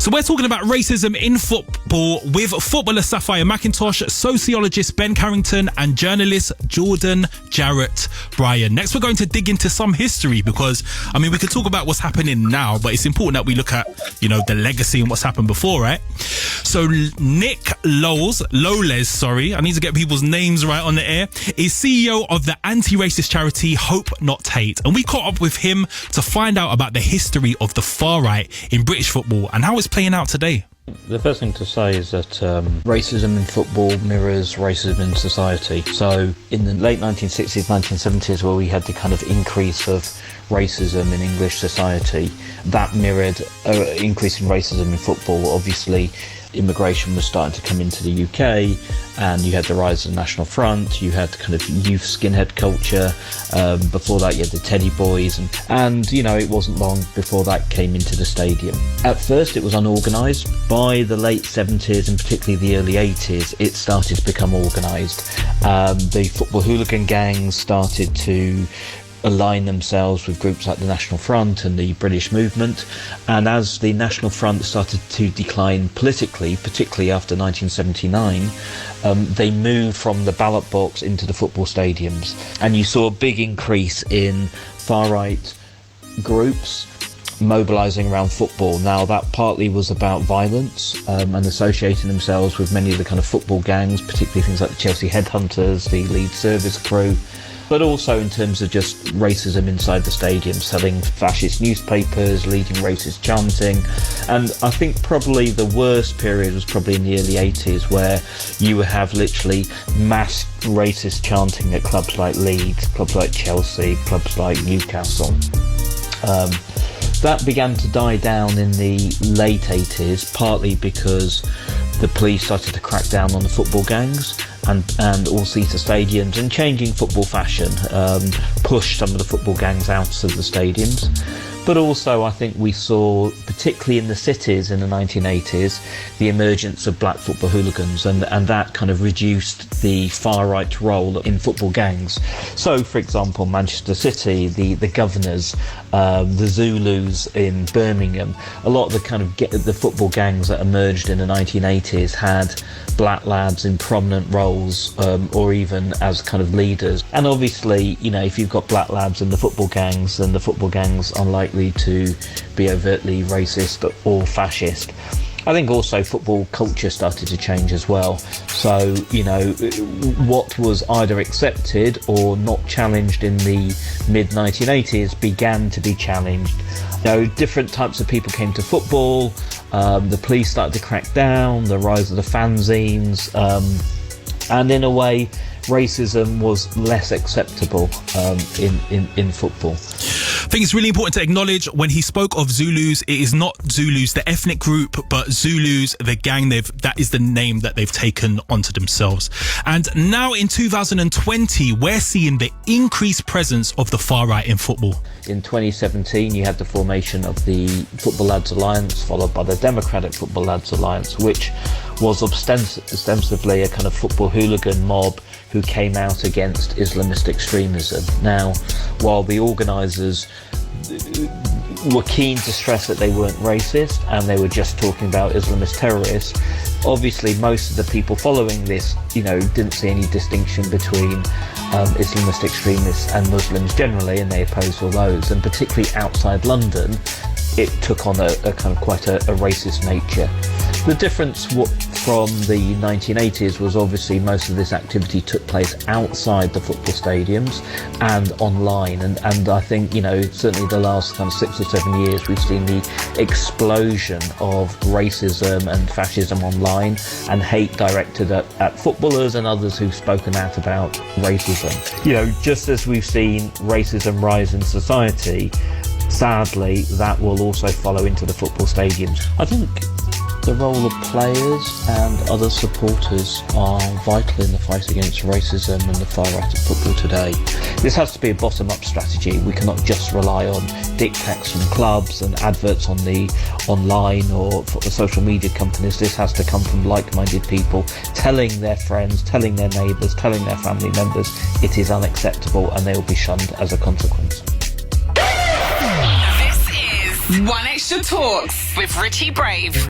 So we're talking about racism in football with footballer Sapphire McIntosh, sociologist Ben Carrington and journalist Jordan Jarrett Bryan. Next, we're going to dig into some history because, I mean, we could talk about what's happening now, but it's important that we look at, the legacy and what's happened before, right? So Nick Lowles, I need to get people's names right on the air, is CEO of the anti-racist charity Hope Not Hate. And we caught up with him to find out about the history of the far right in British football and how it's playing out today. The first thing to say is that racism in football mirrors racism in society. So in the late 1960s, 1970s, where we had the kind of increase of racism in English society, that mirrored an increase in racism in football. Obviously, immigration was starting to come into the UK, and you had the rise of the National Front, you had kind of youth skinhead culture. Before that, you had the Teddy Boys, and it wasn't long before that came into the stadium. At first, it was unorganised. By the late 70s, and particularly the early 80s, it started to become organised. The football hooligan gangs started to align themselves with groups like the National Front and the British movement, and as the National Front started to decline politically, particularly after 1979, they moved from the ballot box into the football stadiums, and you saw a big increase in far-right groups mobilising around football. Now, that partly was about violence and associating themselves with many of the kind of football gangs, particularly things like the Chelsea Headhunters, the Leeds Service Crew, but also in terms of just racism inside the stadium, selling fascist newspapers, leading racist chanting. And I think probably the worst period was probably in the early 80s, where you would have literally mass racist chanting at clubs like Leeds, clubs like Chelsea, clubs like Newcastle. That began to die down in the late 80s, partly because the police started to crack down on the football gangs and all-seater stadiums, and changing football fashion pushed some of the football gangs out of the stadiums. But also, I think we saw, particularly in the cities in the 1980s, the emergence of black football hooligans, and that kind of reduced the far-right role in football gangs. So, for example, Manchester City, the Governors, the Zulus in Birmingham, a lot of the kind of the football gangs that emerged in the 1980s had black lads in prominent roles, or even as kind of leaders. And obviously, if you've got black lads in the football gangs, then the football gangs are likely to be overtly racist or fascist. I think also football culture started to change as well. So, what was either accepted or not challenged in the mid-1980s began to be challenged. Different types of people came to football, the police started to crack down, the rise of the fanzines, and in a way, racism was less acceptable in football. I think it's really important to acknowledge when he spoke of Zulus, it is not Zulus, the ethnic group, but Zulus, the gang. That is the name that they've taken onto themselves. And now in 2020, we're seeing the increased presence of the far right in football. In 2017, you had the formation of the Football Lads Alliance, followed by the Democratic Football Lads Alliance, which was ostensibly a kind of football hooligan mob who came out against Islamist extremism. Now, while the organisers were keen to stress that they weren't racist and they were just talking about Islamist terrorists, obviously most of the people following this, didn't see any distinction between Islamist extremists and Muslims generally, and they opposed all those. And particularly outside London, it took on a kind of quite a racist nature. The difference from the 1980s was obviously most of this activity took place outside the football stadiums and online, and I think certainly the last kind of 6 or 7 years we've seen the explosion of racism and fascism online, and hate directed at footballers and others who've spoken out about racism. Just as we've seen racism rise in society, sadly that will also follow into the football stadiums. I think the role of players and other supporters are vital in the fight against racism and the far right of football today. This has to be a bottom-up strategy. We cannot just rely on diktats from clubs and adverts on the online or social media companies. This has to come from like-minded people telling their friends, telling their neighbours, telling their family members it is unacceptable, and they will be shunned as a consequence. This is One Extra Talks with Richie Brave.